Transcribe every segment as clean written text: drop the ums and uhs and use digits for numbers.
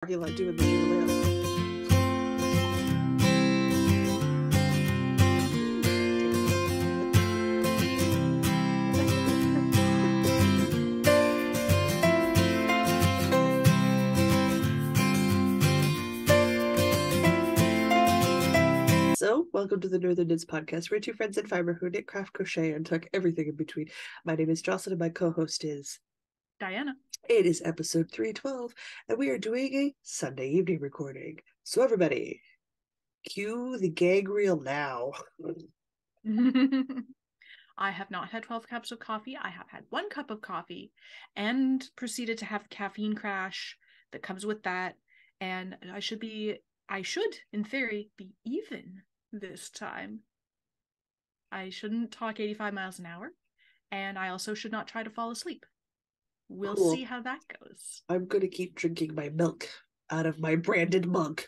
parking lot doing the jingle. So, welcome to the Northern Knits Podcast. We're two friends in fiber who knit, craft, crochet, and tuck everything in between. My name is Jocelyn, and my co-host is Diana. It is episode 312, and we are doing a Sunday evening recording. So, everybody, cue the gag reel now. I have not had 12 cups of coffee. I have had 1 cup of coffee and proceeded to have the caffeine crash that comes with that. And I should, in theory, be even this time. I shouldn't talk 85 miles an hour, and I also should not try to fall asleep. We'll see how that goes. I'm going to keep drinking my milk out of my branded mug.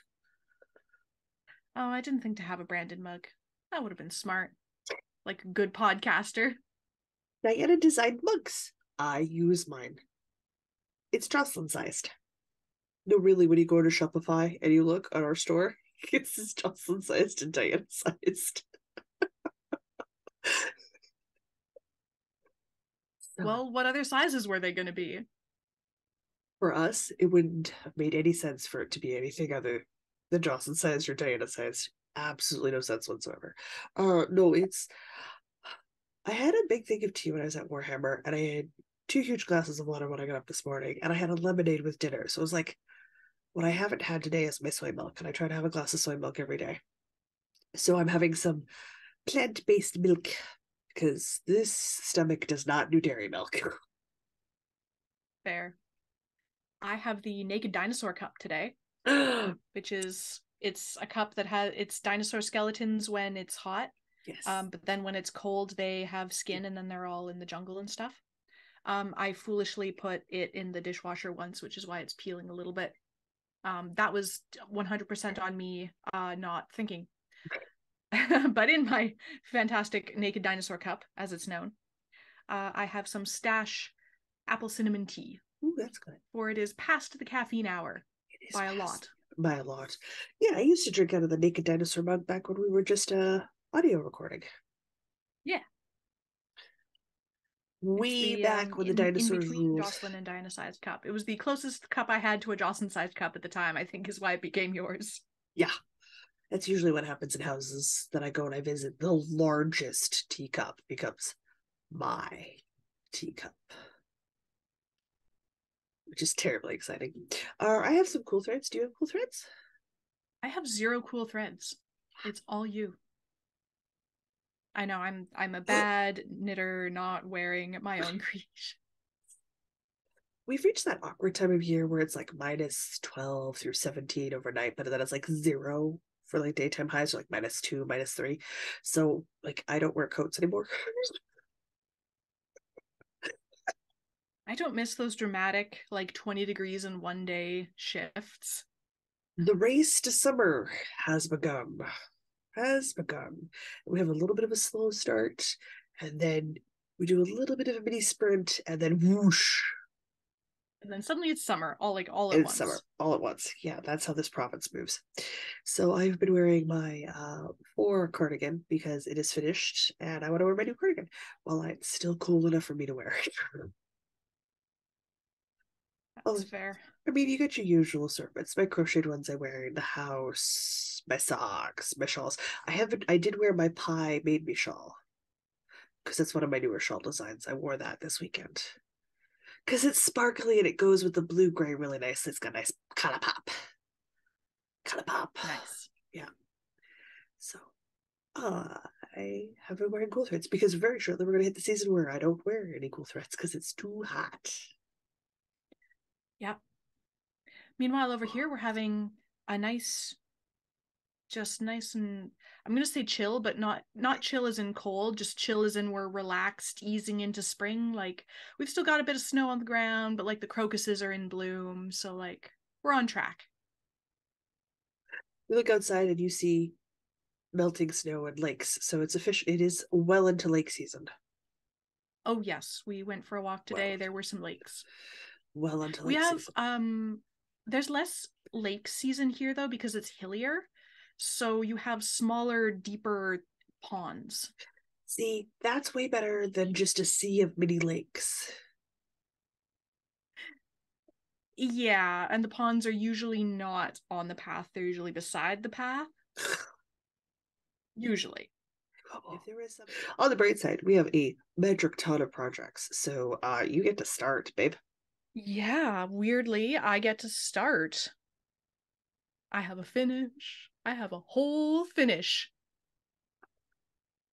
Oh, I didn't think to have a branded mug. That would have been smart. Like a good podcaster. Diana designed mugs. I use mine. It's Jocelyn sized. No, really, when you go to Shopify and you look at our store, it says Jocelyn sized and Diana sized. Well, what other sizes were they going to be? For us, it wouldn't have made any sense for it to be anything other than Jocelyn sized or Diana sized. Absolutely no sense whatsoever. No, it's... I had a big thing of tea when I was at Warhammer, and I had 2 huge glasses of water when I got up this morning, and I had a lemonade with dinner. So it was like, what I haven't had today is my soy milk, and I try to have a glass of soy milk every day. So I'm having some plant-based milk, because this stomach does not do dairy milk. Fair. I have the Naked Dinosaur cup today, which is, it's a cup that has its dinosaur skeletons when it's hot. Yes. But then when it's cold, they have skin, and then they're all in the jungle and stuff. I foolishly put it in the dishwasher once, which is why it's peeling a little bit. That was 100% on me not thinking. But in my fantastic Naked Dinosaur cup, as it's known, I have some Stash apple cinnamon tea. Ooh, that's good. For it is past the caffeine hour by a lot. By a lot. Yeah, I used to drink out of the Naked Dinosaur mug back when we were just audio recording. Yeah. Way back when the dinosaurs ruled. Jocelyn and Diana sized cup. It was the closest cup I had to a Jocelyn sized cup at the time, I think is why it became yours. Yeah. That's usually what happens in houses that I go and I visit. The largest teacup becomes my teacup, which is terribly exciting. I have some cool threads. Do you have cool threads? I have 0 cool threads. It's all you. I know I'm a bad knitter, not wearing my own creation. We've reached that awkward time of year where it's like minus 12 through 17 overnight, but then it's like 0 for like daytime highs, or like minus 2, minus 3. So like I don't wear coats anymore. I don't miss those dramatic like 20 degrees in one day shifts. The race to summer has begun. We have a little bit of a slow start, and then we do a little bit of a mini sprint, and then whoosh. And then suddenly it's summer, all at once. It's summer, all at once. Yeah, that's how this province moves. So I've been wearing my Fomhar cardigan because it is finished, and I want to wear my new cardigan while it's still cool enough for me to wear it. That's fair. I mean, you get your usual assortments. My crocheted ones I wear in the house, my socks, my shawls. I did wear my Pie Made Me shawl because it's one of my newer shawl designs. I wore that this weekend because it's sparkly and it goes with the blue-gray really nice. It's got a nice color pop. Nice. Yeah. So I have been wearing cool threads because very shortly we're going to hit the season where I don't wear any cool threads because it's too hot. Yep. Meanwhile, over here we're having a nice and I'm gonna say chill, but not chill as in cold, just chill as in we're relaxed, easing into spring. Like we've still got a bit of snow on the ground, but like the crocuses are in bloom, so like we're on track. You look outside and you see melting snow and lakes, so it's official. It is well into lake season. Oh yes, we went for a walk today. There were some lakes. Well into lake we have season. There's less lake season here though, because it's hillier. So you have smaller, deeper ponds. See, that's way better than just a sea of mini lakes. Yeah, and the ponds are usually not on the path. They're usually beside the path. Usually. If there is some... On the bright side, we have a metric ton of projects. So you get to start, babe. Yeah, weirdly, I get to start. I have a finish. I have a whole finish.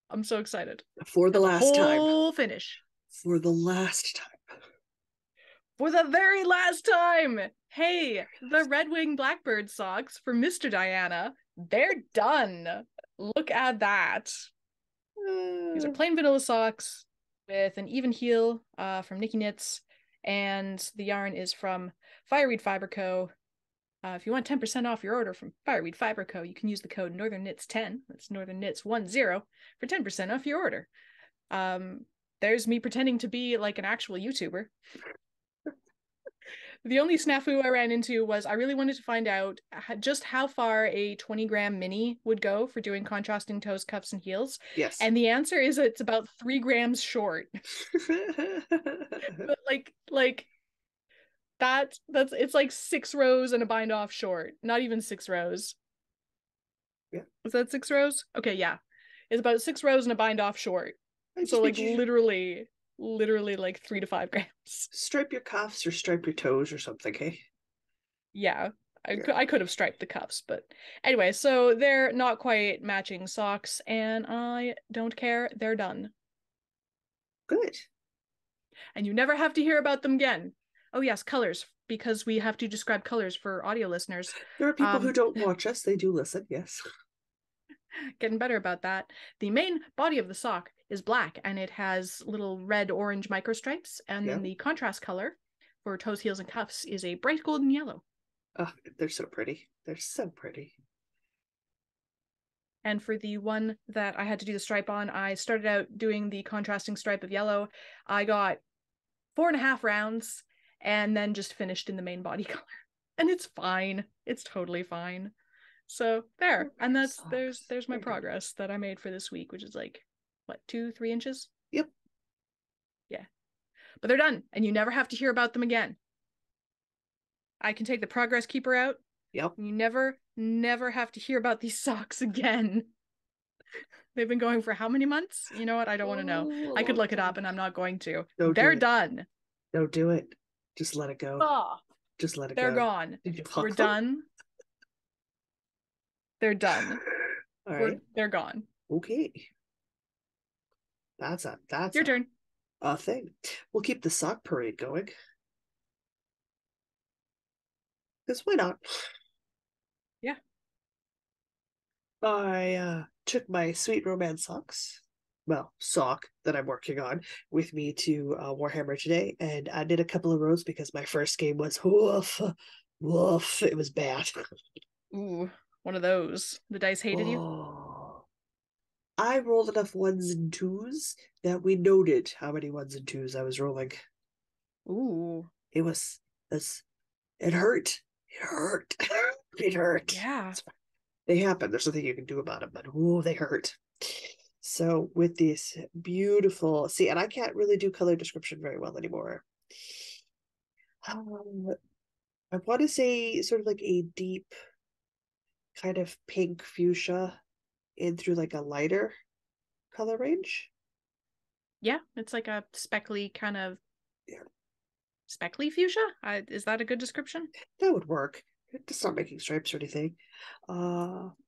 I'm so excited. For the last time. Whole finish. For the last time. For the very last time. Hey, the Red Wing Blackbird socks for Mr. Diana, they're done. Look at that. These are plain vanilla socks with an even heel from Nikki Knits, and the yarn is from Fireweed Fiber Co. If you want 10% off your order from Fireweed Fiber Co., you can use the code NorthernKnits10, that's NorthernKnits10, for 10% off your order. There's me pretending to be like an actual YouTuber. The only snafu I ran into was I really wanted to find out just how far a 20-gram mini would go for doing contrasting toes, cuffs, and heels. Yes. And the answer is it's about 3 grams short. But like that's it's like 6 rows and a bind off short. Not even 6 rows. Yeah. Is that 6 rows? Okay, yeah. It's about 6 rows and a bind off short. So like literally like 3 to 5 grams. Stripe your cuffs or stripe your toes or something, hey? Yeah. I could have striped the cuffs, but anyway, so they're not quite matching socks, and I don't care. They're done. Good. And you never have to hear about them again. Oh yes, colors, because we have to describe colors for audio listeners. There are people who don't watch us. They do listen, yes. Getting better about that. The main body of the sock is black, and it has little red-orange microstripes, and then the contrast color for toes, heels, and cuffs is a bright golden yellow. Oh, they're so pretty. They're so pretty. And for the one that I had to do the stripe on, I started out doing the contrasting stripe of yellow. I got 4.5 rounds and then just finished in the main body color. And it's fine. It's totally fine. So there. And that's there's my progress that I made for this week, which is like, what, 2-3 inches? Yep. Yeah. But they're done, and you never have to hear about them again. I can take the progress keeper out. Yep. You never have to hear about these socks again. They've been going for how many months? You know what? I don't want to know. I could look it up, and I'm not going to. They're done. Don't do it. Just let it go. Oh, just let it go. They're gone. We're done. They're done. All right. They're gone. Okay. That's your turn. A thing. We'll keep the sock parade going. Because why not? Yeah. I took my Sweet Romance socks, sock that I'm working on, with me to Warhammer today, and I did a couple of rows because my first game was woof. It was bad. Ooh, one of those. The dice hated you? I rolled enough 1s and 2s that we noted how many 1s and 2s I was rolling. Ooh. It hurt. It hurt. Yeah. They happen. There's nothing you can do about them, but they hurt. So with this beautiful, and I can't really do color description very well anymore. I want to say sort of like a deep kind of pink fuchsia in through like a lighter color range. Yeah, it's like a speckly kind of speckly fuchsia. Is that a good description? That would work. It's not making stripes or anything.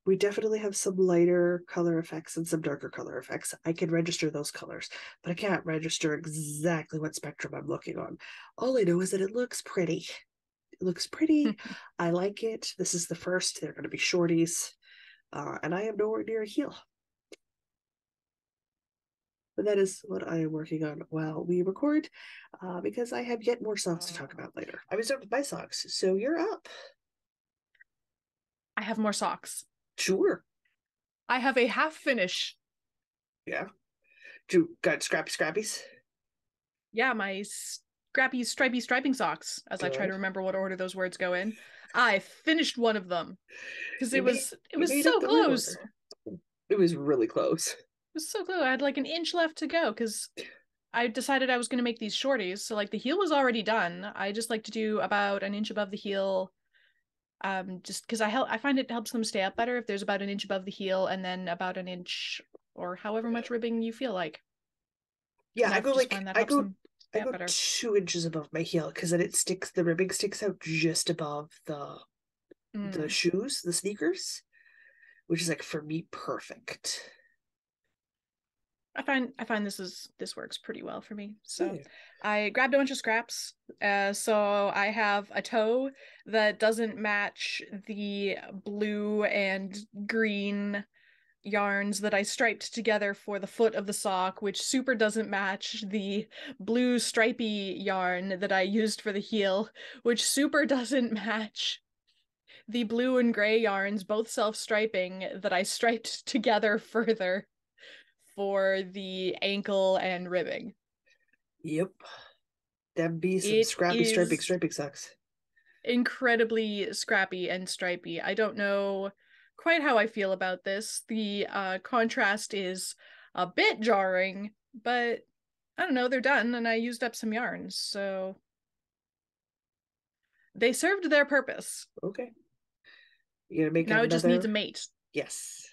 We definitely have some lighter color effects and some darker color effects. I can register those colors, but I can't register exactly what spectrum I'm looking on. All I know is that it looks pretty. It looks pretty. I like it. This is the first. They're going to be shorties. And I am nowhere near a heel. But that is what I am working on while we record, because I have yet more socks to talk about later. I was done with my socks, so you're up. I have more socks. Sure. I have a half finish. Yeah. You got scrappy scrappies? Yeah, my Scrappy Stripey Striping Socks, as I try to Good. remember what order those words go in. I finished one of them because You made it you was made up so the right close. order. It was really close. It was so close. I had like an inch left to go because I decided I was going to make these shorties. So like the heel was already done. I just like to do about an inch above the heel. Just because I find it helps them stay up better if there's about an inch above the heel and then about an inch or however much ribbing you feel like. Yeah, And I just find that helps them I stay up go better. 2 inches above my heel because then the ribbing sticks out just above the Mm. shoes, the sneakers, which is like for me perfect. I find this works pretty well for me. So Yeah. I grabbed a bunch of scraps. So I have a toe that doesn't match the blue and green yarns that I striped together for the foot of the sock, which super doesn't match the blue stripy yarn that I used for the heel, which super doesn't match the blue and gray yarns, both self-striping, that I striped together further for the ankle and ribbing. Yep. Them be some It scrappy is striping socks. incredibly scrappy and stripy. I don't know quite how I feel about this. The contrast is a bit jarring, but I don't know, they're done and I used up some yarns, so they served their purpose. Okay. You gotta make Now it just needs a another. mate Yes.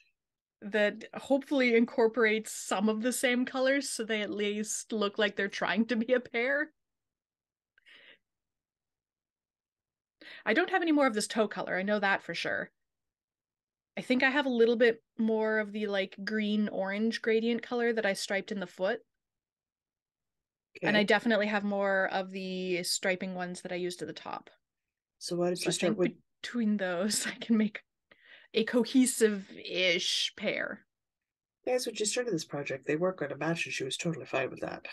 that hopefully incorporates some of the same colors so they at least look like they're trying to be a pair. I don't have any more of this toe color, I know that for sure. I think I have a little bit more of the like green orange gradient color that I striped in the foot. And I Okay. definitely have more of the striping ones that I used at the top. So why don't So you I start think with between those, I can make a cohesive-ish pair. guys when you started this project? They weren't going to match, and she was totally fine with that.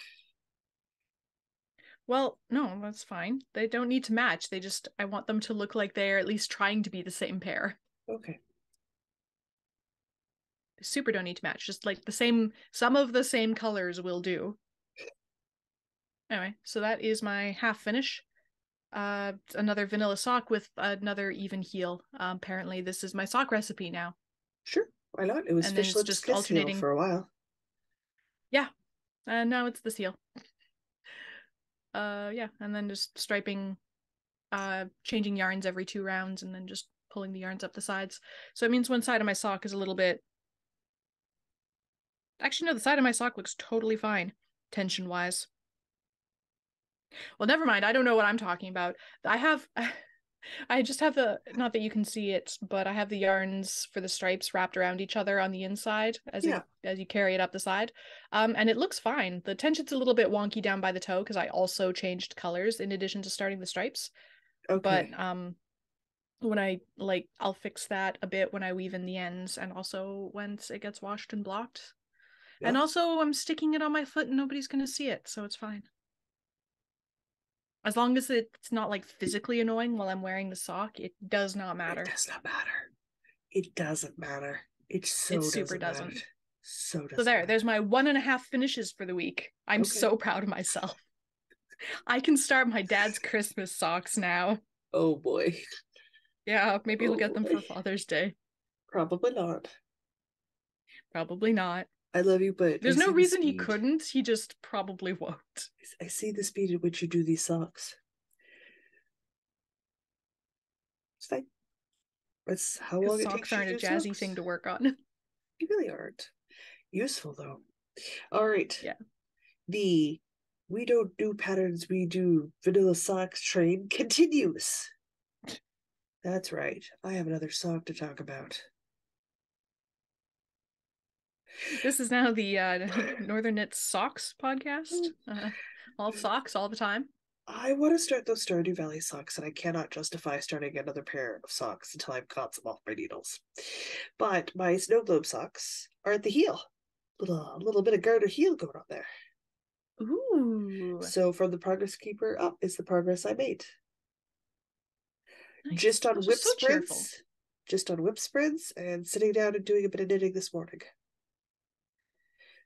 Well, no, that's fine. They don't need to match. I want them to look like they're at least trying to be the same pair. Okay. They super don't need to match. Just like some of the same colors will do. Anyway, so that is my half finish. Another vanilla sock with another even heel. Apparently, this is my sock recipe now. Sure. Why not? It was And then fish it's lips just kiss heel alternating. for a while. Yeah, and now it's the seal. Yeah, and then just striping, changing yarns every 2 rounds, and then just pulling the yarns up the sides. So it means one side of my sock is a little bit. Actually, no, the side of my sock looks totally fine, tension wise. Well, never mind. I don't know what I'm talking about. I have I just have the not that you can see it, but I have the yarns for the stripes wrapped around each other on the inside Yeah. as you carry it up the side. And it looks fine. The tension's a little bit wonky down by the toe because I also changed colors in addition to starting the stripes. But Okay. when I like I'll fix that a bit when I weave in the ends and also once it gets washed and blocked. And Yeah. also I'm sticking it on my foot and nobody's gonna see it, so it's fine. As long as it's not like physically annoying while I'm wearing the sock, it does not It matter. does not matter. It doesn't matter. It It so super doesn't matter. doesn't. So So doesn't there's matter. my 1.5 finishes for the week. I'm Okay. so proud of myself. I can start my dad's Christmas socks now. Oh boy. Yeah, maybe he'll Oh get them boy. for Father's Day. Probably not. Probably not. I love you, but I There's no see the reason he speed. couldn't. He just probably won't. I see the speed at which you do these socks. It's fine. That's how Because long it socks takes you aren't to a do jazzy thing socks. to work on. You really aren't. Useful though. All right. Yeah. The we don't do patterns, we do vanilla socks train continues. That's right. I have another sock to talk about. This is now the Northern Knit Socks podcast. All socks all the time. I want to start those Stardew Valley socks, and I cannot justify starting another pair of socks until I've got some off my needles. But my Snowglobe socks are at the heel. Little bit of garter heel going on there. Ooh, So from the progress keeper up is the progress I made. nice. Just on Those are whip so cheerful. sprints, just on whip sprints, and sitting down and doing a bit of knitting this morning.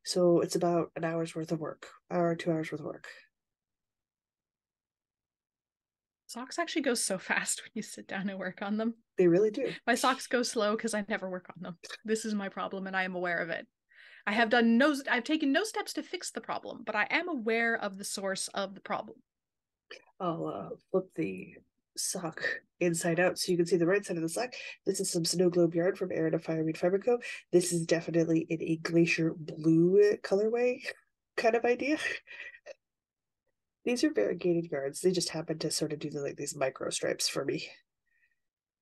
So it's about an hour's worth of work, hour, 2 hours worth of work. Socks actually go so fast when you sit down and work on them. They really do. My socks go slow because I never work on them. This is my problem, and I am aware of it. I've taken no steps to fix the problem, but I am aware of the source of the problem. I'll flip the sock inside out so you can see the right side of the sock. This is some snow globe yarn from Erin of Fireweed Fiber Co. This is definitely in a glacier blue colorway kind of idea. These are variegated yarns. They just happen to sort of do these micro stripes for me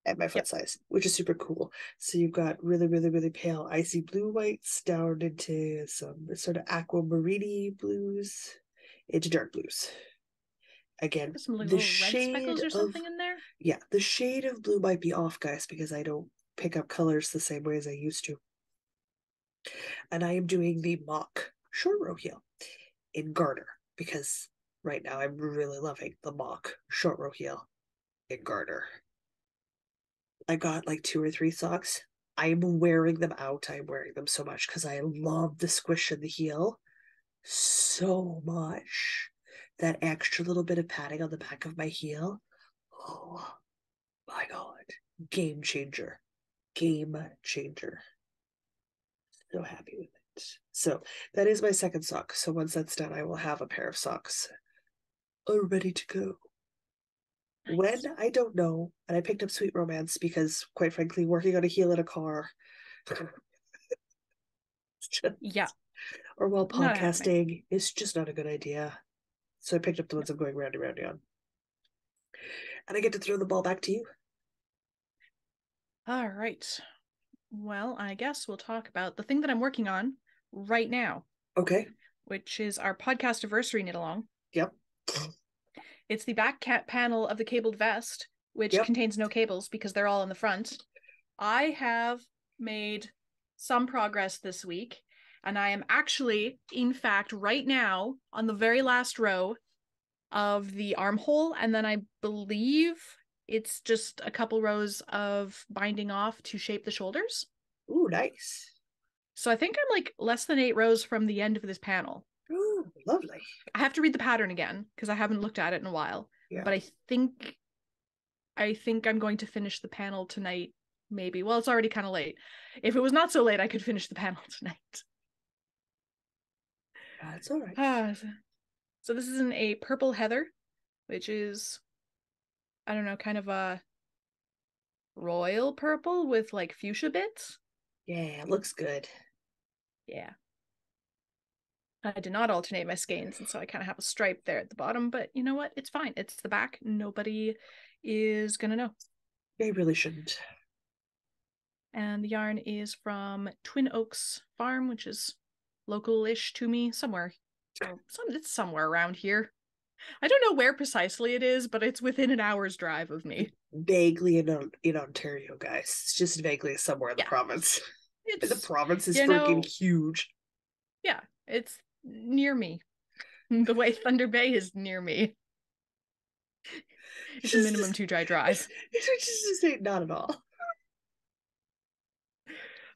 at my foot size, which is super cool. So you've got really, really, really pale icy blue whites down into some sort of aquamarine blues into dark blues. Again, There's some like the little red shade speckles or of something in there. yeah, the shade of blue might be off, guys, because I don't pick up colors the same way as I used to. And I am doing the mock short row heel in garter because right now I'm really loving the mock short row heel in garter. I got like 2 or 3 socks. I'm wearing them out. I'm wearing them so much because I love the squish in the heel so much. That extra little bit of padding on the back of my heel. Oh my God. Game changer. Game changer. So happy with it. So that is my second sock. So once that's done, I will have a pair of socks ready to go. When, I don't know. And I picked up Sweet Romance because, quite frankly, working on a heel in a car Yeah. or while Not happening. podcasting is just not a good idea. So I picked up the ones I'm going round and round on. And I get to throw the ball back to you. All right. Well, I guess we'll talk about the thing that I'm working on right now. Okay. Which is our podcast anniversary knit along. Yep. It's the back panel of the cabled vest, which contains no cables because they're all in the front. I have made some progress this week, and I am actually, in fact, right now on the very last row of the armhole, and then I believe it's just a couple rows of binding off to shape the shoulders. Ooh, nice. So I think I'm like less than 8 rows from the end of this panel. Ooh, lovely. I have to read the pattern again because I haven't looked at it in a while. Yeah. But I think I'm going to finish the panel tonight, maybe. Well, it's already kind of late. If it was not so late, I could finish the panel tonight. That's all right. So this is in a purple heather, which is, I don't know, kind of a royal purple with like fuchsia bits. Yeah, it looks good. Yeah. I did not alternate my skeins, and so I kind of have a stripe there at the bottom, but you know what? It's fine. It's the back. Nobody is going to know. They really shouldn't. And the yarn is from Twin Oaks Farm, which is local-ish to me, somewhere. It's somewhere around here. I don't know where precisely it is, but it's within an hour's drive of me. Vaguely in Ontario, guys. It's just vaguely somewhere in the province. The province is freaking huge. Yeah, it's near me. The way Thunder Bay is near me. It's a minimum 2-dry drive. It's just to say not at all.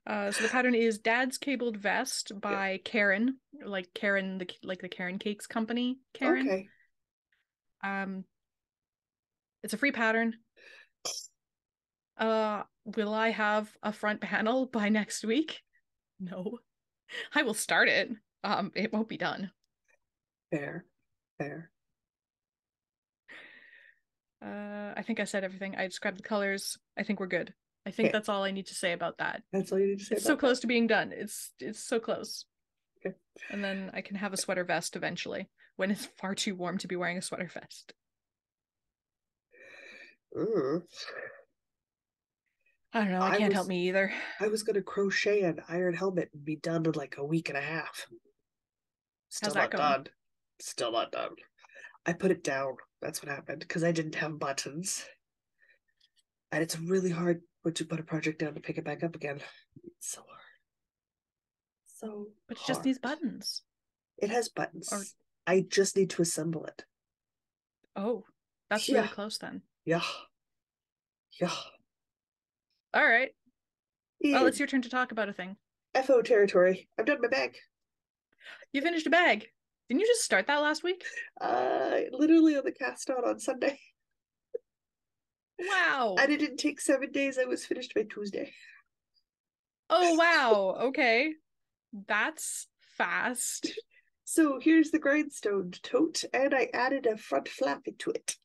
So the pattern is Dad's Cabled Vest by Karen, like Karen, the Karen Cakes company. Karen. Okay. It's a free pattern. Will I have a front panel by next week? No. I will start it. It won't be done. Fair. I think I said everything. I described the colors. I think we're good. I think that's all I need to say about that. That's all you need to say. It's so close to being done. It's so close. Okay. And then I can have a sweater vest eventually when it's far too warm to be wearing a sweater vest. I don't know. I can't help me either. I was going to crochet an iron helmet and be done in like a week and a half. Still not done. Still not done. I put it down. That's what happened because I didn't have buttons. And it's really hard once you put a project down to pick it back up again. It's so hard. But it just needs buttons. It has buttons. I just need to assemble it. Oh, that's really close then. Yeah. All right. Well, it's your turn to talk about a thing. FO territory. I've done my bag. You finished a bag. Didn't you just start that last week? Literally on the cast on Sunday. Wow. And it didn't take 7 days. I was finished by Tuesday. Oh, wow. Okay. That's fast. So here's the Grindstone Tote, and I added a front flap into it.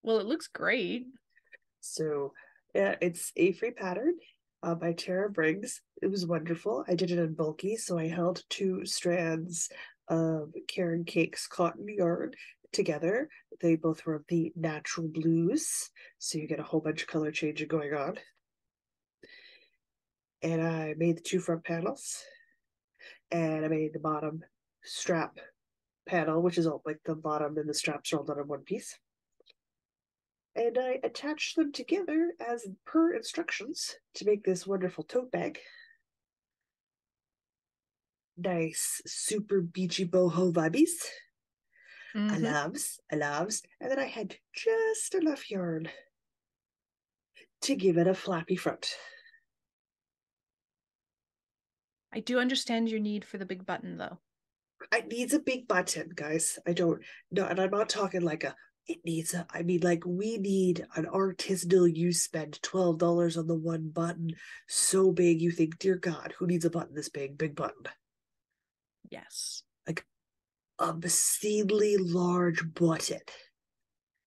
Well, it looks great. So it's a free pattern by Tara Briggs. It was wonderful. I did it in bulky, so I held 2 strands of Karen Cake's cotton yarn together. They both were of the natural blues, so you get a whole bunch of color changing going on. And I made the 2 front panels, and I made the bottom strap panel, which is all like the bottom and the straps are all done in one piece. And I attached them together as per instructions to make this wonderful tote bag. Nice, super beachy boho vibes. I Mm-hmm. loves, I loves. And then I had just enough yarn to give it a flappy front. I do understand your need for the big button, though. It needs a big button, guys. I don't no, and I'm not talking like it needs a, I mean, like, we need an artisanal, you spend $12 on the one button so big you think, dear God, who needs a button this big? Big button. Yes. Like obscenely large button.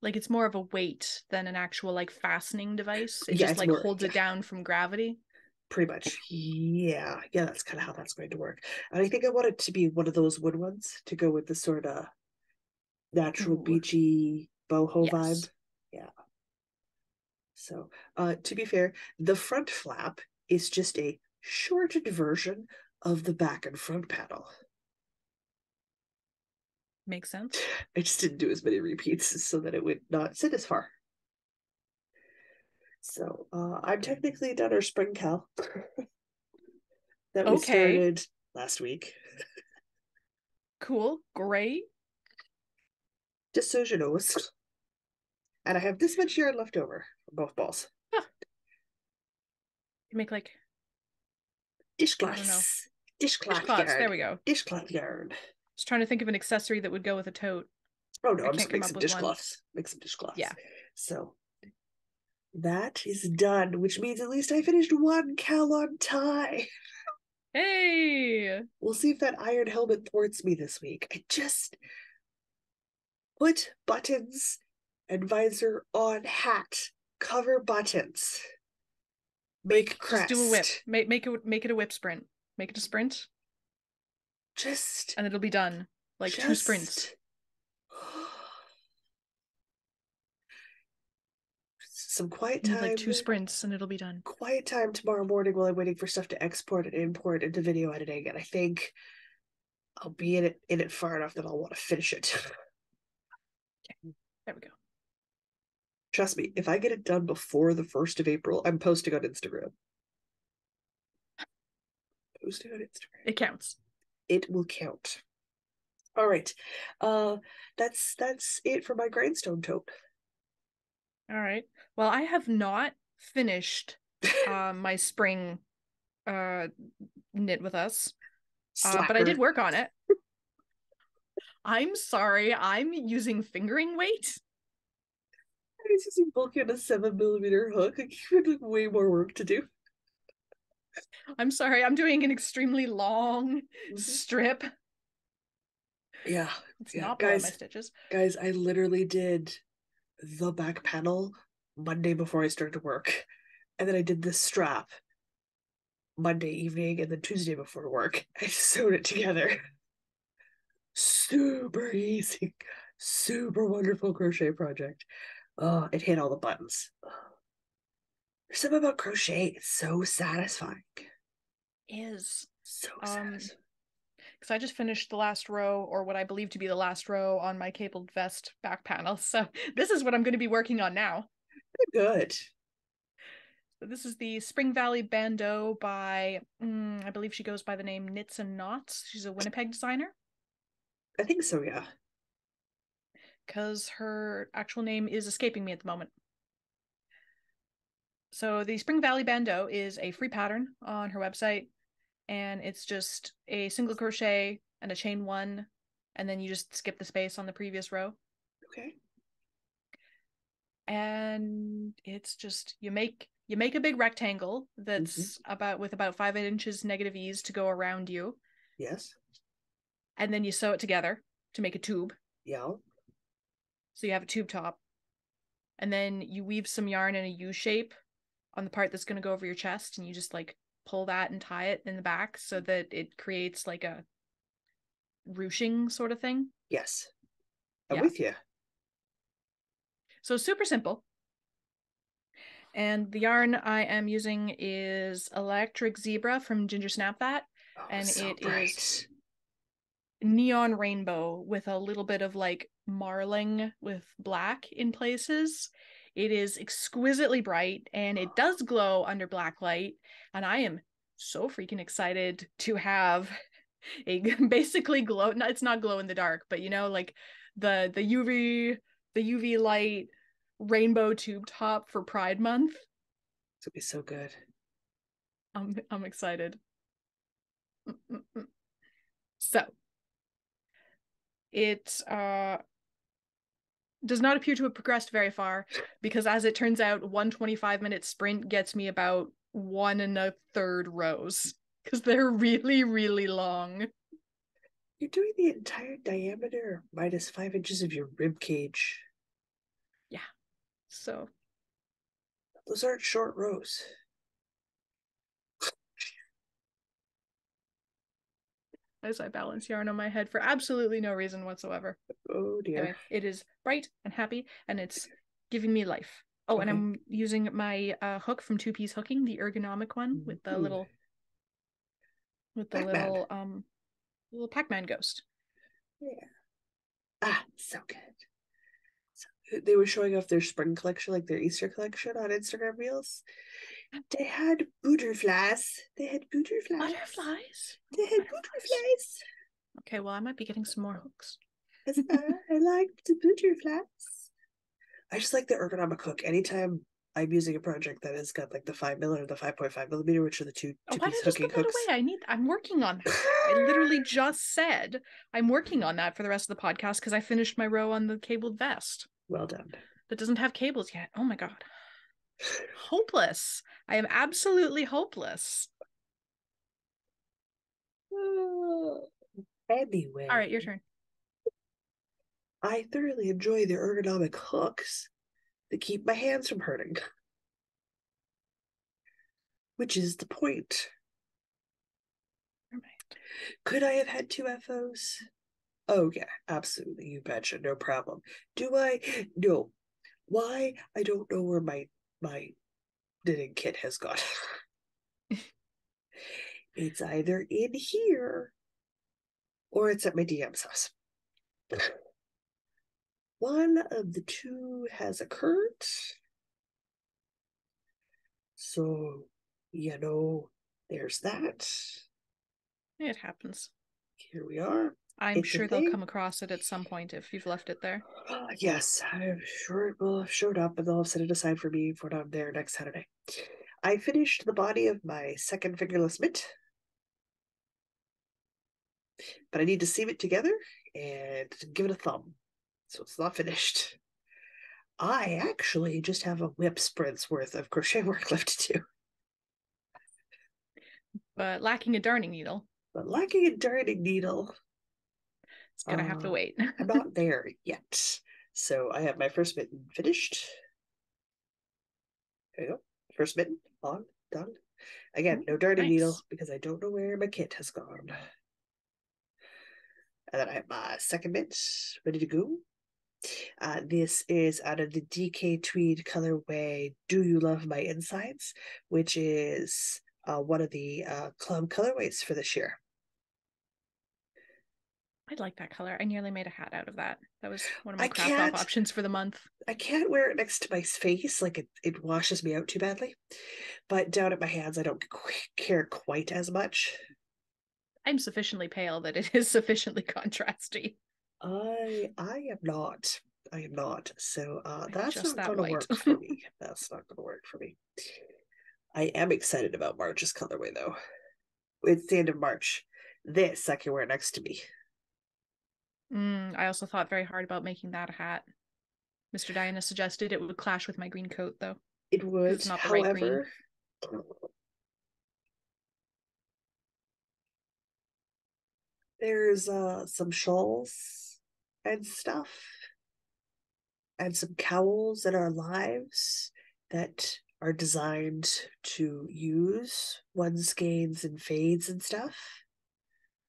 Like it's more of a weight than an actual like fastening device. It Yeah, just it's like more, holds yeah, it down from gravity. pretty much. Yeah, yeah, that's kind of how that's going to work. And I think I want it to be one of those wood ones to go with the sort of natural Ooh, beachy boho vibe. yes. Yeah. So, to be fair, the front flap is just a shortened version of the back and front panel. Makes sense. I just didn't do as many repeats so that it would not sit as far. So, I'm technically done our spring cal that we Okay. started last week. Cool. Great. Just so you know, and I have this much yarn left over from both balls. Huh. You make like, I don't know. Dishcloths, dishcloth Dishcloths. There yarn, we go. dishcloth yarn. Just trying to think of an accessory that would go with a tote. Oh no, I I'm just can't gonna come make up some with one. dishcloths. Make some dishcloths. Yeah. So that is done, which means at least I finished one cal on tie. Hey. We'll see if that iron helmet thwarts me this week. I just put buttons and visor on hat. Cover buttons. Make Just do a whip. crest. Make it a whip sprint. Make it a sprint, Just and it'll be done. Like 2 sprints. just some quiet You need like time. 2 sprints, and it'll be done. Quiet time tomorrow morning while I'm waiting for stuff to export and import into video editing, and I think I'll be in it far enough that I'll want to finish it. Okay. There we go. Trust me, if I get it done before the 1st of April, I'm posting on Instagram. Posting on Instagram. It counts. It will count. All right. That's it for my grindstone tote. All right. Well, I have not finished my spring uh knit with us. But I did Slacker. work on it. I'm sorry, I'm using fingering weight. I was using bulky on a 7mm hook. I had way more work to do. I'm sorry, I'm doing an extremely long Mm-hmm. strip. Yeah, It's yeah, not blowing my guys, stitches. guys, I literally did the back panel Monday before I started work, and then I did this strap Monday evening, and then Tuesday before work. I sewed it together. Super easy, super wonderful crochet project. Oh, it hit all the buttons. There's something about crochet. It's so satisfying. Is So um satisfying. because I just finished the last row, or what I believe to be the last row on my cabled vest back panel. So this is what I'm going to be working on now. Good. So this is the Spring Valley Bandeau by, I believe she goes by the name Knits and Knots. She's a Winnipeg designer. I think so, yeah. Because her actual name is escaping me at the moment. So the Spring Valley Bandeau is a free pattern on her website, and it's just a single crochet and a chain one, and then you just skip the space on the previous row. Okay. and it's just you make a big rectangle that's about 5 inches negative ease to go around you. Yes. And then you sew it together to make a tube. Yeah. So you have a tube top. And then you weave some yarn in a U shape on the part that's going to go over your chest, and you just like pull that and tie it in the back so that it creates like a ruching sort of thing. Yes. I'm Yeah. with you. So super simple. And the yarn I am using is Electric Zebra from Ginger Snap That. Oh, And so it bright. is neon rainbow with a little bit of like marling with black in places. It is exquisitely bright and it does glow under black light. And I am so freaking excited to have a basically glow. No, it's not glow in the dark, but you know, like the UV light rainbow tube top for Pride Month. It's gonna be so good. I'm excited. So it does not appear to have progressed very far, because as it turns out, 1 25-minute sprint gets me about 1 1/3 rows, because they're really, really long. You're doing the entire diameter minus 5 inches of your rib cage. Yeah. So Those aren't short rows. as I balance yarn on my head for absolutely no reason whatsoever. Oh dear. Anyway, it is bright and happy, and it's giving me life. Oh, okay. And I'm using my hook from Two Piece Hooking, the ergonomic one with the little little Pac-Man ghost. Yeah. Ah, so good. So, they were showing off their spring collection, like their Easter collection on Instagram Reels. They had butterflies. They had butterflies. Butterflies? They had butterflies. Okay, well, I might be getting some more hooks. I like the butterflies. I just like the ergonomic hook. Anytime I'm using a project that has got like the 5mm or the 5.5mm, which are the two piece hooking hooks. I'm working on that. I literally just said I'm working on that for the rest of the podcast because I finished my row on the cabled vest. Well done. That doesn't have cables yet. Oh my god. Hopeless. I am absolutely hopeless. Anyway. All right, your turn. I thoroughly enjoy the ergonomic hooks that keep my hands from hurting. Which is the point. Right. Could I have had two FOs? Oh yeah, absolutely. You betcha, no problem. Do I? No. Why? I don't know where my knitting kit has gone. It's either in here or it's at my DM's house. One of the two has occurred. So, there's that. It happens. Here we are. I'm sure they'll come across it at some point if you've left it there. Yes, I'm sure it will have showed up and they'll have set it aside for me when I'm there next Saturday. I finished the body of my second fingerless mitt, but I need to seam it together and give it a thumb, so it's not finished. I actually just have a whip sprint's worth of crochet work left to do. But lacking a darning needle. It's gonna have to wait. I'm not there yet. So I have my first mitten finished. There you go. First mitten on, done. Again, no darning needle because I don't know where my kit has gone. And then I have my second mitt ready to go. This is out of the DK Tweed colorway Do You Love My Insides, which is one of the club colorways for this year. I'd like that color. I nearly made a hat out of that. That was one of my craft off options for the month. I can't wear it next to my face, like it washes me out too badly. But down at my hands, I don't care quite as much. I'm sufficiently pale that it is sufficiently contrasty. I am not. I am not. So that's not going to work for me. That's not going to work for me. I am excited about March's colorway, though. It's the end of March. This I can wear next to me. I also thought very hard about making that a hat. Mr. Diana suggested it would clash with my green coat, though, It because would, it's not the right green. however, there's some shawls and stuff and some cowls in our lives that are designed to use one's gains and fades and stuff.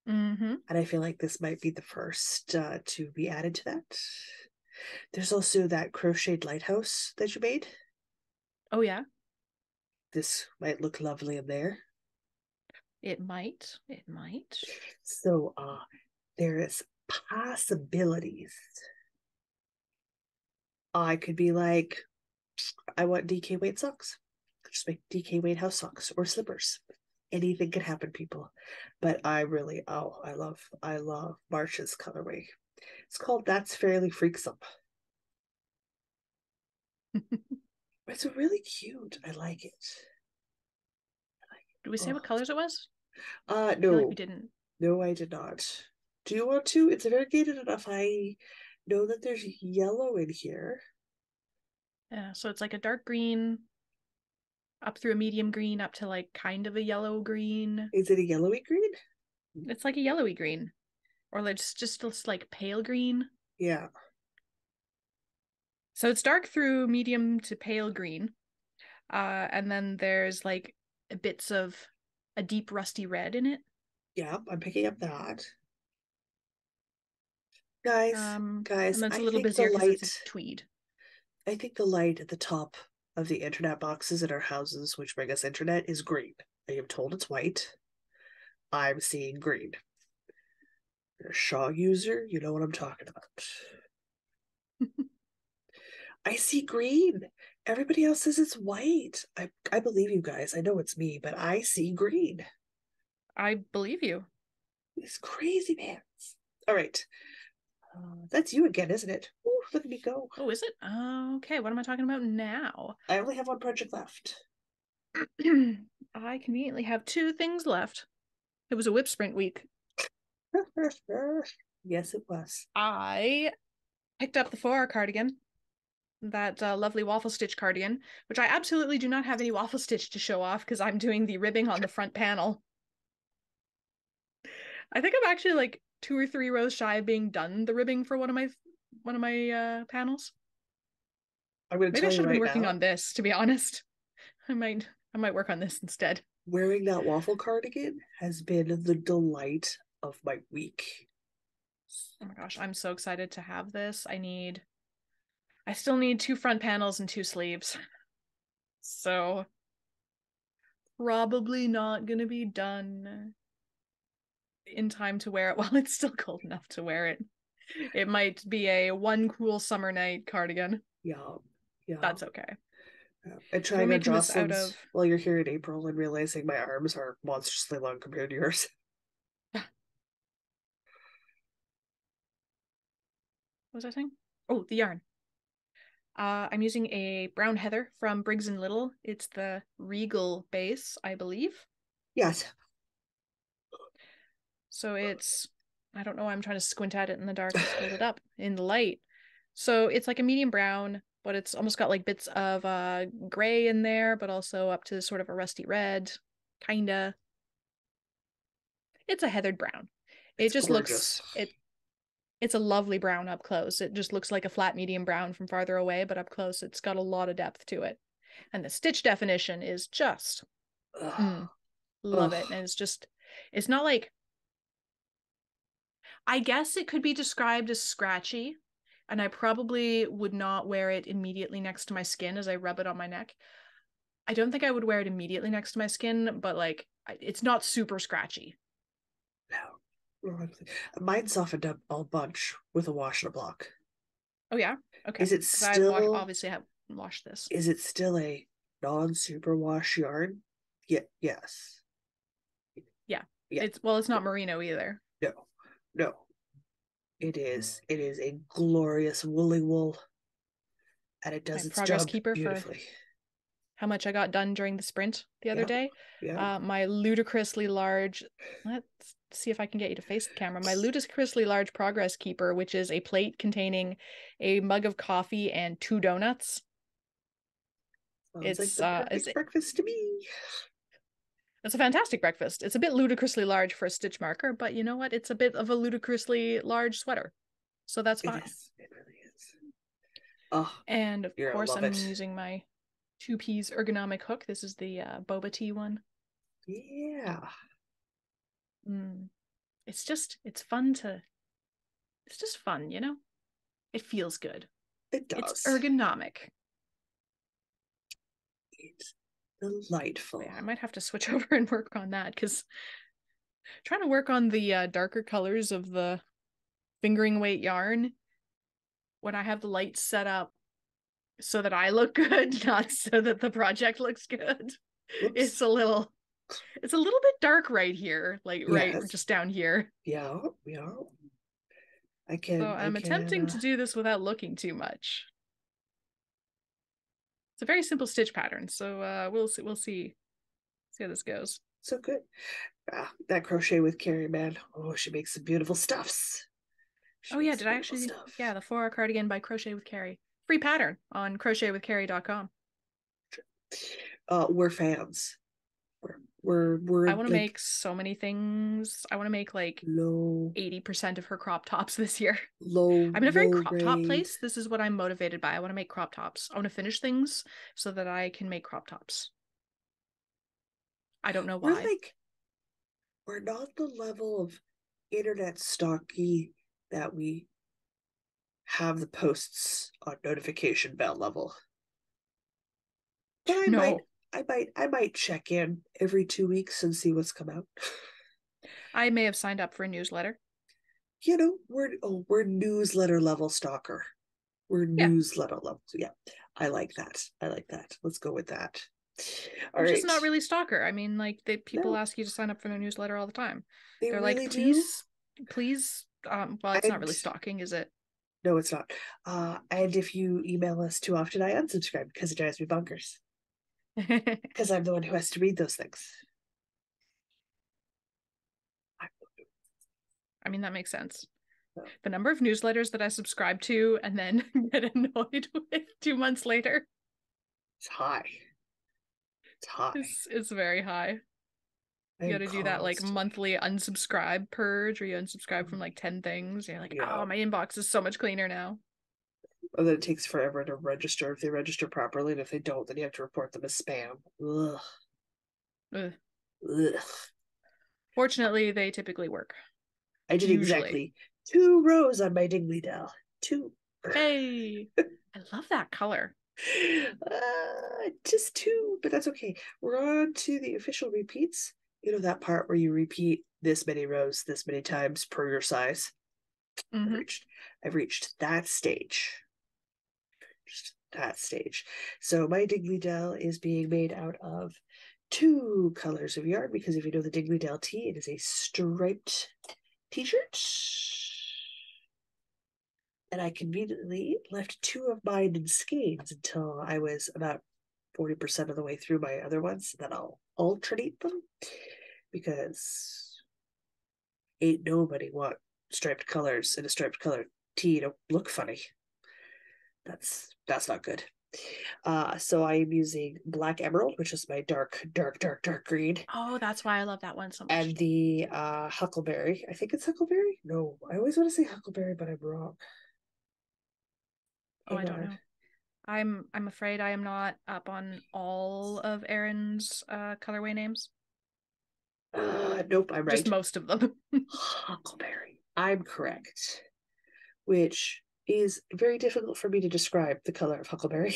Mm-hmm. And I feel like this might be the first to be added to that. There's also that crocheted lighthouse that you made. Oh, yeah. This might look lovely in there. It might. It might. So there is possibilities. I could be like, I want DK weight socks. Just make DK weight house socks or slippers. Anything can happen, people. But I really, I love March's colorway. It's called That's Fairly Freaksome. It's really cute. I like it. Did we say Oh. what colors it was? No. I feel like we didn't. No, I did not. Do you want to? It's variegated enough. I know that there's yellow in here. Yeah, so it's like a dark green, up through a medium green, up to like kind of a yellow green. Is it a yellowy green? It's like a yellowy green, or like just like pale green. Yeah. So it's dark through medium to pale green. And then there's like bits of a deep rusty red in it. Yeah, I'm picking up that. And Guys, then it's I a little think the busier because it's a light tweed. I think the light at the top of the internet boxes in our houses, which bring us internet, is green. I am told it's white. I'm seeing green. You're a Shaw user, you know what I'm talking about. I see green. Everybody else says it's white. I believe you guys. I know it's me, but I see green. I believe you. These crazy pants. All right. That's you again, isn't it? Ooh, look at me go. Oh, is it? Okay, what am I talking about now? I only have one project left. I conveniently have 2 things left. It was a whip sprint week. Yes, it was. I picked up the Fomhar cardigan, that lovely waffle stitch cardigan, which I absolutely do not have any waffle stitch to show off because I'm doing the ribbing on the front panel. I think I'm actually like 2 or 3 rows shy of being done the ribbing for one of my panels. I'm going to Maybe I tell you should have been right working now. on this, to be honest. I might work on this instead. Wearing that waffle cardigan has been the delight of my week. Oh my gosh, I'm so excited to have this. I still need 2 front panels and 2 sleeves. So probably not gonna be done in time to wear it while it's still cold enough to wear it. It might be a one cool summer night cardigan. Yeah, yeah. That's okay. And So we're trying on making this out Jocelyn's of while you're here in April and realizing my arms are monstrously long compared to yours. what was I saying? Oh, the yarn. I'm using a brown heather from Briggs and Little. It's the Regal base, I believe. Yes. So I don't know why I'm trying to squint at it in the dark. Let's hold it up in the light. So it's like a medium brown, but it's almost got like bits of gray in there, but also up to sort of a rusty red, kinda. It's a heathered brown. It It's just gorgeous. it's a lovely brown up close. It just looks like a flat medium brown from farther away, but up close it's got a lot of depth to it. And the stitch definition is just love it. And it's not like, I guess it could be described as scratchy, and I probably would not wear it immediately next to my skin as I rub it on my neck. I don't think I would wear it immediately next to my skin, but like it's not super scratchy. No. Mine softened up a bunch with a wash and a block. Oh yeah, okay. Is it Because I still obviously have washed this. is it still a non-superwash yarn? Yeah, yes. Yeah, Yeah. it's not merino either. No. No. It is. It is a glorious woolly wool. And it My does its progress job keeper for beautifully. how much I got done during the sprint the other Yep. day. Yeah. My ludicrously large, let's see if I can get you to face the camera. My ludicrously large progress keeper, which is a plate containing a mug of coffee and 2 donuts. Sounds like the perfect breakfast to me. It's a fantastic breakfast. It's a bit ludicrously large for a stitch marker, but you know what? It's a bit of a ludicrously large sweater. So that's fine. It is. It really is. Oh, and of course, I'm it. using my 2Ps ergonomic hook. This is the boba tea one. Yeah. It's fun it's just fun, you know? It feels good. It does. It's ergonomic. It's delightful. Yeah, I might have to switch over and work on that because trying to work on the darker colors of the fingering weight yarn when I have the lights set up so that I look good, not so that the project looks good. Oops. It's a little bit dark right here, like right just down here. Yeah. I'm attempting to do this without looking too much. It's a very simple stitch pattern, so we'll see how this goes. So good. That crochet with Carrie, man. Oh, she makes some beautiful stuffs. Yeah, did I actually? Stuff. Yeah, the Fomhar Cardigan by Crochet with Carrie. Free pattern on crochetwithcarrie.com. We're fans. We're I want to make so many things. I want to make like 80% of her crop tops this year. I'm in a very crop top place. This is what I'm motivated by. I want to make crop tops. I want to finish things so that I can make crop tops. I don't know why. We're not the level of internet stocky that we have the posts on notification bell level. But I might check in every 2 weeks and see what's come out. I may have signed up for a newsletter. You know, we're newsletter level stalker. We're newsletter level. So yeah, I like that. Let's go with that. All right. Just not really stalker. I mean, like people ask you to sign up for their newsletter all the time. They're really like, please. Well, it's not really stalking, is it? No, it's not. And if you email us too often, I unsubscribe because it drives me bonkers. Because I'm the one who has to read those things. I mean, that makes sense. The number of newsletters that I subscribe to and then get annoyed with 2 months later. It's high. It's very high. You gotta do that like monthly unsubscribe purge, or you unsubscribe from like 10 things. And you're like, oh, my inbox is so much cleaner now. And then it takes forever to register if they register properly, and if they don't, then you have to report them as spam. Ugh. Fortunately, they typically work. I did exactly 2 rows on my Dingley Dell. 2. Hey, I love that color. Just 2, but that's okay. We're on to the official repeats. You know that part where you repeat this many rows this many times per your size. I've reached that stage. Just that stage. So my Dingley Dell is being made out of 2 colors of yarn, because if you know the Dingley Dell tee, it is a striped t-shirt. And I conveniently left 2 of mine in skeins until I was about 40% of the way through my other ones. Then I'll alternate them, because ain't nobody want striped colors in a striped color tee to look funny. That's not good. So I am using Black Emerald, which is my dark green. Oh, that's why I love that one so much. And the Huckleberry. I think it's Huckleberry. No, I always want to say Huckleberry, but I'm wrong. I don't know. I'm afraid I am not up on all of Erin's colorway names. Nope, I'm right. Just most of them. Huckleberry. I'm correct. Which is very difficult for me to describe the color of Huckleberry.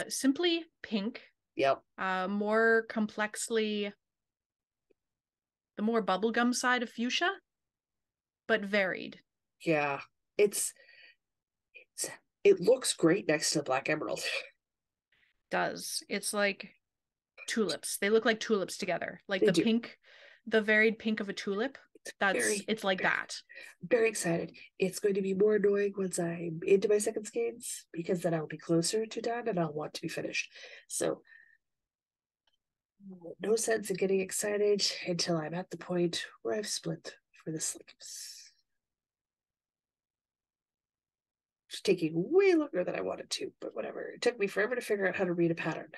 Simply pink. Yep. More complexly, the more bubblegum side of fuchsia, but varied. Yeah, it looks great next to Black Emerald. Does. It's like tulips. They look like tulips together. Like the pink, the varied pink of a tulip. It's like that. Very excited. It's going to be more annoying once I'm into my second skeins, because then I'll be closer to done and I'll want to be finished. So No sense in getting excited until I'm at the point where I've split for the sleeves. It's taking way longer than I wanted to, but whatever. It took me forever to figure out how to read a pattern,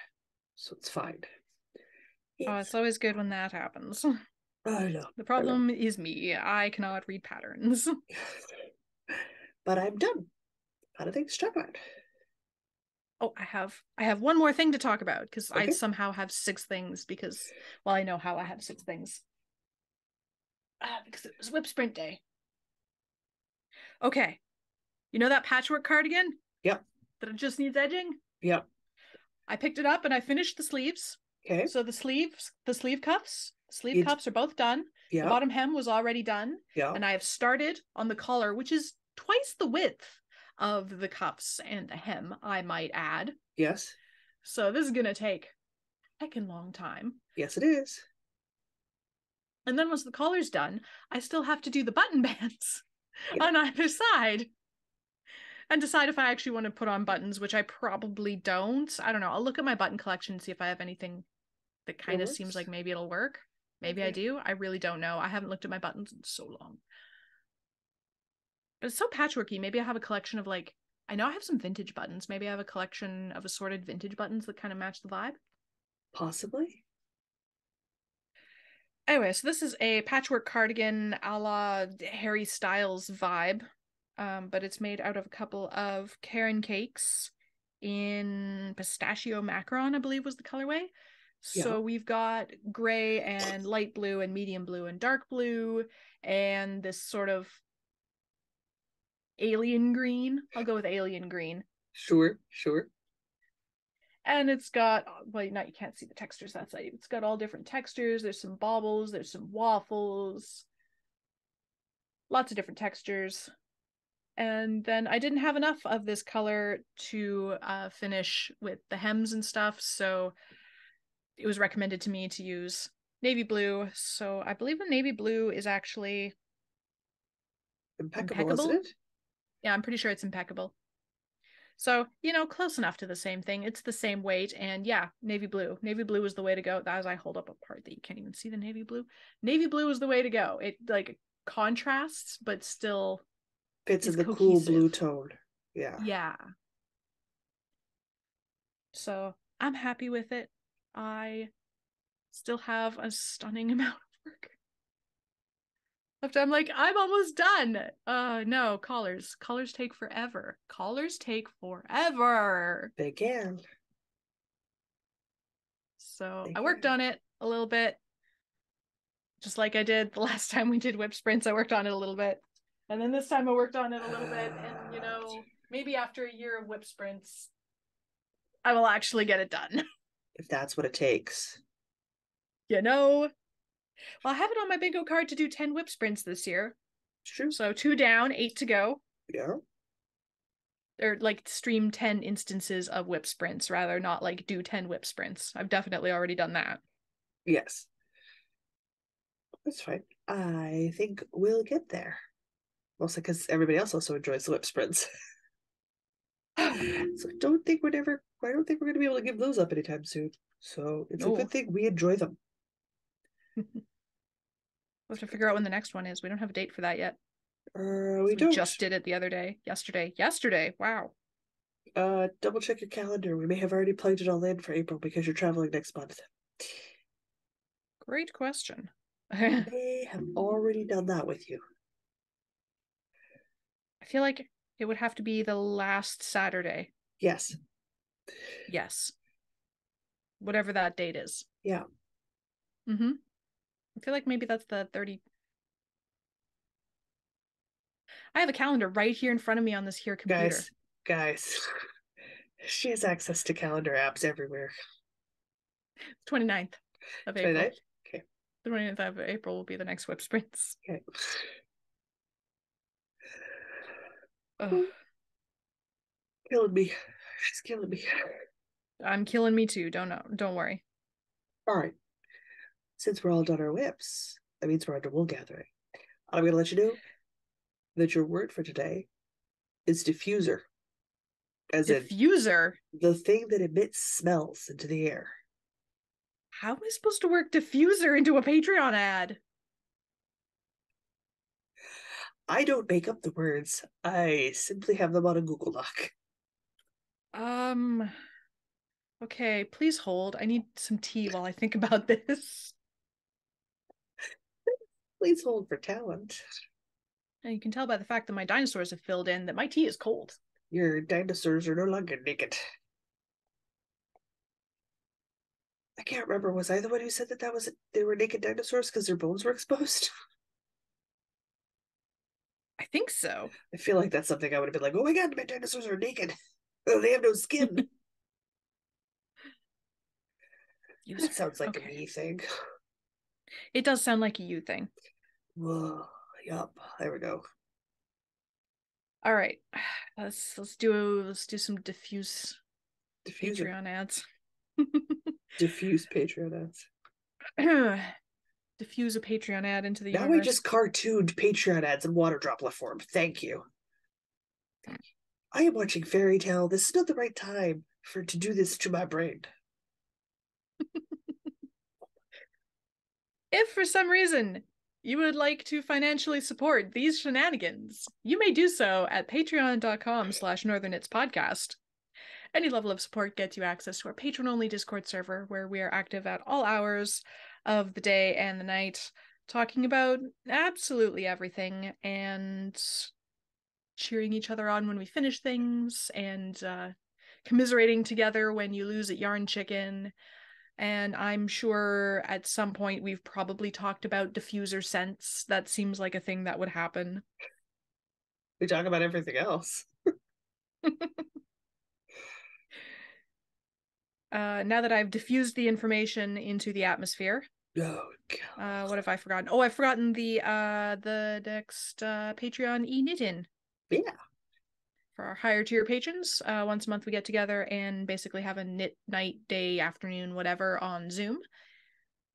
so it's fine. Oh, it's always good when that happens. I know. The problem is me. I cannot read patterns. But I'm done. How do things talk about? Oh, I have one more thing to talk about because I Okay. somehow have 6 things because, well, I know how I have 6 things. Because it was Whip Sprint Day. Okay. You know that patchwork cardigan? Yep. That it just needs edging? Yep. I picked it up and I finished the sleeves. Okay. So the sleeve You cuffs are both done. The Yep. bottom hem was already done. Yep. And I have started on the collar, which is twice the width of the cuffs and the hem, I might add. Yes. So this is going to take a heckin' long time. Yes, it is. And then once the collar's done, I still have to do the button bands Yeah. on either side and decide if I actually want to put on buttons, which I probably don't. I don't know. I'll look at my button collection and see if I have anything that kind of seems like maybe it'll work. Maybe I do. I really don't know. I haven't looked at my buttons in so long. But it's so patchworky. Maybe I have a collection of like, I know I have some vintage buttons. Maybe I have a collection of assorted vintage buttons that kind of match the vibe. Possibly. Anyway, so this is a patchwork cardigan a la Harry Styles vibe, but it's made out of a couple of Karen cakes in pistachio macaron, I believe was the colorway. So Yeah. we've got gray and light blue and medium blue and dark blue and this sort of alien green. I'll go with alien green. Sure. Sure. And it's got, well, now you can't see the textures that side. It's got all different textures. There's some baubles, there's some waffles, lots of different textures. And then I didn't have enough of this color to finish with the hems and stuff, so it was recommended to me to use navy blue. So I believe the navy blue is actually Impeccable, isn't impeccable. it? Yeah, I'm pretty sure it's impeccable. So, you know, close enough to the same thing. It's the same weight. And yeah, navy blue. Navy blue is the way to go. As I hold up a part that you can't even see the navy blue. Navy blue is the way to go. It like contrasts, but still Fits is in the cool cohesive. blue tone. Yeah. Yeah. So I'm happy with it. I still have a stunning amount of work. I'm like, I'm almost done. No, collars. Collars take forever. Collars take forever. They can. So They I worked can. on it a little bit. Just like I did the last time we did whip sprints, I worked on it a little bit. And then this time I worked on it a little bit. And, you know, maybe after a year of whip sprints, I will actually get it done. If that's what it takes. You know? Well, I have it on my bingo card to do 10 whip sprints this year. It's true. So 2 down, 8 to go. Yeah. Or like stream 10 instances of whip sprints, rather, not like do 10 whip sprints. I've definitely already done that. Yes. That's fine. I think we'll get there. Mostly because everybody else also enjoys the whip sprints. So I don't think we're going to be able to give those up anytime soon. So it's a good thing we enjoy them. We'll have to figure out when the next one is. We don't have a date for that yet. We don't. Just did it the other day. Yesterday. Wow. Double check your calendar. We may have already plugged it all in for April because you're traveling next month. Great question. I may have already done that with you. I feel like it would have to be the last Saturday. Yes. Yes. Whatever that date is. Yeah. Mm-hmm. I feel like maybe that's the 30. I have a calendar right here in front of me on this here computer. Guys. She has access to calendar apps everywhere. 29th of April. 29th? Okay. The 29th of April will be the next whip sprints. Okay. Killing me. She's killing me. I'm killing me too. Don't worry. All right. Since we're all done our whips, that means we're on to wool gathering. I'm going to let you know that your word for today is diffuser. As diffuser? In the thing that emits smells into the air. How am I supposed to work Diffuser into a Patreon ad? I don't make up the words. I simply have them on a Google Doc. Okay, please hold. I need some tea while I think about this. Please hold for talent. And you can tell by the fact that my dinosaurs have filled in that my tea is cold. Your dinosaurs are no longer naked. I can't remember. Was I the one who said that they were naked dinosaurs because their bones were exposed? I think so. I feel like that's something I would have been like, oh my god, my dinosaurs are naked. Oh, they have no skin. That sounds like a me thing. It does sound like a you thing. Whoa, yup. There we go. All right, let's do some diffuse Diffuser. Patreon ads. Diffuse Patreon ads. Diffuse a Patreon ad into the now universe. I just cartooned Patreon ads in water droplet form. Thank you. I am watching Fairy Tale. This is not the right time to do this to my brain. If for some reason you would like to financially support these shenanigans, you may do so at patreon.com/northernitspodcast. Any level of support gets you access to our patron-only Discord server, where we are active at all hours of the day and the night, talking about absolutely everything and cheering each other on when we finish things and commiserating together when you lose at Yarn Chicken. And I'm sure at some point we've probably talked about diffuser scents. That seems like a thing that would happen. We talk about everything else. Now that I've diffused the information into the atmosphere. Oh god. What have I forgotten? Oh, I've forgotten the next Patreon e-knitting. Yeah. For our higher tier patrons, once a month we get together and basically have a knit night, day, afternoon, whatever on Zoom.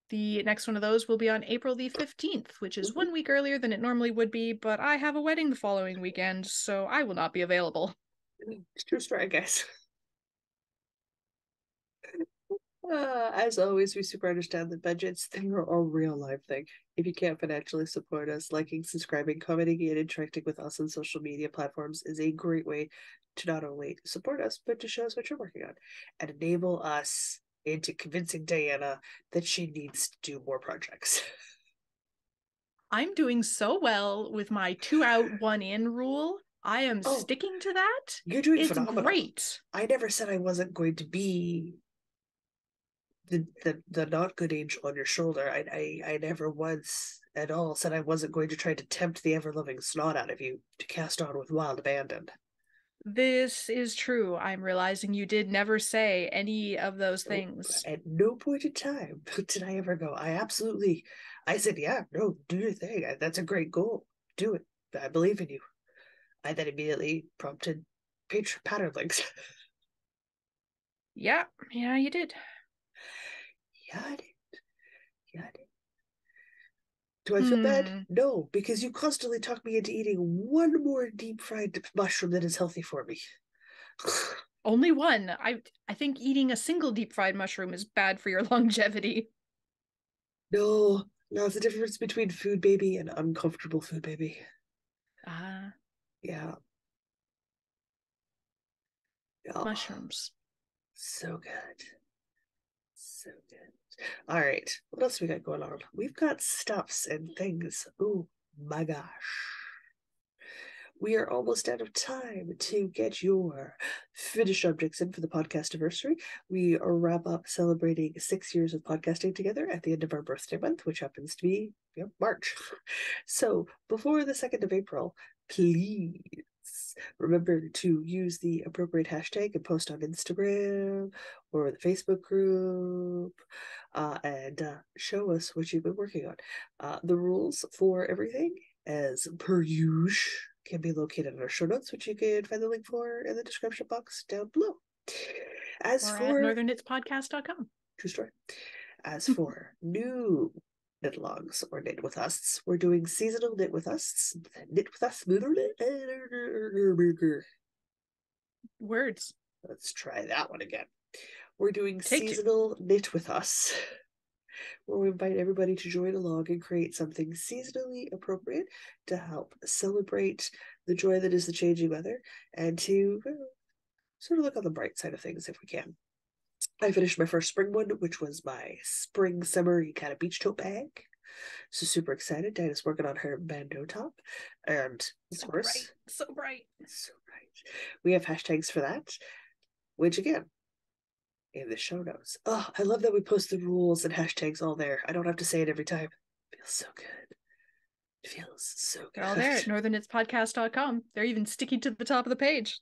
The next one of those will be on April the 15th, which is 1 week earlier than it normally would be, but I have a wedding the following weekend, so I will not be available. It's true story, guys. As always, we super understand that budgets, they're a real life thing. If you can't financially support us, liking, subscribing, commenting, and interacting with us on social media platforms is a great way to not only support us, but to show us what you're working on and enable us into convincing Diana that she needs to do more projects. I'm doing so well with my 2 out, 1 in rule. I am sticking to that. You're doing it's phenomenal. Great. I never said I wasn't going to be the not good angel on your shoulder. I never once at all said I wasn't going to try to tempt the ever loving snot out of you to cast on with wild abandon. This is true. I'm realizing you did never say any of those things. At no point in time did I ever go, I said, yeah, no, do your thing. That's a great goal. Do it. I believe in you. I then immediately prompted pattern links. Yeah, you did. Yeah, I did. Do I feel bad? No, because you constantly talk me into eating one more deep fried mushroom that is healthy for me. Only one. I think eating a single deep fried mushroom is bad for your longevity. No, it's the difference between food baby and uncomfortable food baby. Yeah. Oh, mushrooms. So good. All right, what else we got going on? We've got stuffs and things. Oh my gosh. We are almost out of time to get your finished objects in for the podcast anniversary. We wrap up celebrating 6 years of podcasting together at the end of our birthday month, which happens to be March. So before the 2nd of April, please remember to use the appropriate hashtag and post on Instagram or the Facebook group and show us what you've been working on. The rules for everything, as per usual, can be located in our show notes, which you can find the link for in the description box down below. As or for at northernitspodcast.com. True story. As for new knit alongs or knit with us, we're doing seasonal knit with us. Words. Let's try that one again. We're doing Take seasonal knit with us where we invite everybody to join along and create something seasonally appropriate to help celebrate the joy that is the changing weather and to sort of look on the bright side of things if we can. I finished my first spring one, which was my spring summery kind of beach tote bag. So super excited. Diana's working on her bandeau top. And of course, so bright. We have hashtags for that, which again, in the show notes. Oh, I love that we post the rules and hashtags all there. I don't have to say it every time. It feels so good. It feels so good. They're all there at northernitspodcast.com. They're even sticky to the top of the page.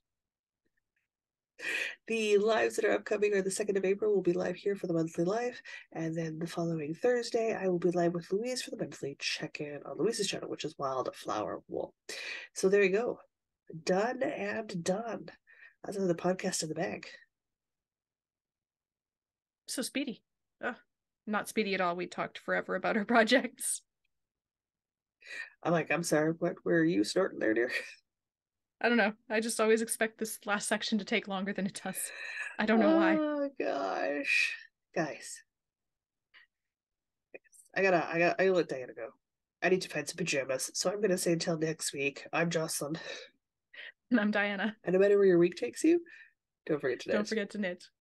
The lives that are upcoming are the 2nd of April. We'll be live here for the monthly live. And then the following Thursday, I will be live with Louise for the monthly check-in on Louise's channel, which is Wildflower Wool. So there you go. Done and done. That's another podcast in the bag. So speedy. Not speedy at all. We talked forever about our projects. I'm like, I'm sorry, what were you snorting there, dear? I don't know. I just always expect this last section to take longer than it does. I don't know why. Oh gosh. Guys. I gotta let Diana go. I need to find some pajamas. So I'm gonna say until next week. I'm Jocelyn. And I'm Diana. And no matter where your week takes you, don't forget to knit. Don't forget to knit.